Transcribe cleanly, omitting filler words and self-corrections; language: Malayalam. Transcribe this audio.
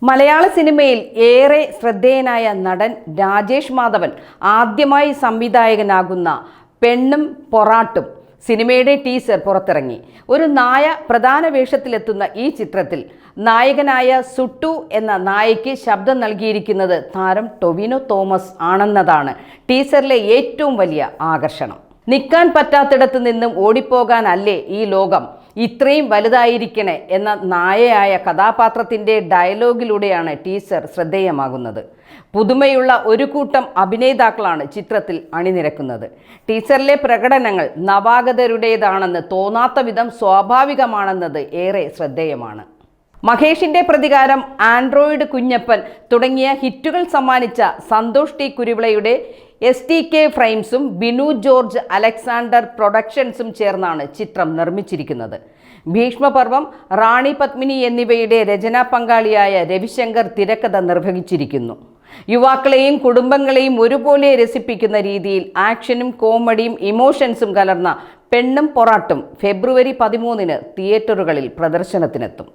മലയാള സിനിമയിൽ ഏറെ ശ്രദ്ധേയനായ നടൻ രാജേഷ് മാധവൻ ആദ്യമായി സംവിധായകനാകുന്ന പെണ്ണും പൊറാട്ടും സിനിമയുടെ ടീസർ പുറത്തിറങ്ങി. ഒരു നായ പ്രധാന വേഷത്തിലെത്തുന്ന ഈ ചിത്രത്തിൽ നായകനായ സുട്ടു എന്ന നായയ്ക്ക് ശബ്ദം നൽകിയിരിക്കുന്നത് താരം ടൊവിനോ തോമസ് ആണെന്നതാണ് ടീസറിലെ ഏറ്റവും വലിയ ആകർഷണം. നിൽക്കാൻ പറ്റാത്തിടത്ത് നിന്നും ഓടിപ്പോകാനല്ലേ ഈ ലോകം ഇത്രയും വലുതായിരിക്കണേ എന്ന നായയായ കഥാപാത്രത്തിൻ്റെ ഡയലോഗിലൂടെയാണ് ടീസർ ശ്രദ്ധേയമാകുന്നത്. പുതുമയുള്ള ഒരു കൂട്ടം അഭിനേതാക്കളാണ് ചിത്രത്തിൽ അണിനിരക്കുന്നത്. ടീസറിലെ പ്രകടനങ്ങൾ നവാഗതരുടേതാണെന്ന് തോന്നാത്ത വിധം സ്വാഭാവികമാണെന്നത് ഏറെ ശ്രദ്ധേയമാണ്. മഹേഷിന്റെ പ്രതികാരം, ആൻഡ്രോയിഡ് കുഞ്ഞപ്പൻ തുടങ്ങിയ ഹിറ്റുകൾ സമ്മാനിച്ച സന്തോഷ് ടി കുരുവിളയുടെ STK ഫ്രെയിംസും ബിനു ജോർജ് അലക്സാണ്ടർ പ്രൊഡക്ഷൻസും ചേർന്നാണ് ചിത്രം നിർമ്മിച്ചിരിക്കുന്നത്. ഭീഷ്മപർവം, റാണി പത്മിനി എന്നിവയുടെ രചനാ പങ്കാളിയായ രവിശങ്കർ തിരക്കഥ നിർവഹിച്ചിരിക്കുന്നു. യുവാക്കളെയും കുടുംബങ്ങളെയും ഒരുപോലെ രസിപ്പിക്കുന്ന രീതിയിൽ ആക്ഷനും കോമഡിയും ഇമോഷൻസും കലർന്ന പെണ്ണും പൊറാട്ടും ഫെബ്രുവരി 13 തിയേറ്ററുകളിൽ പ്രദർശനത്തിനെത്തും.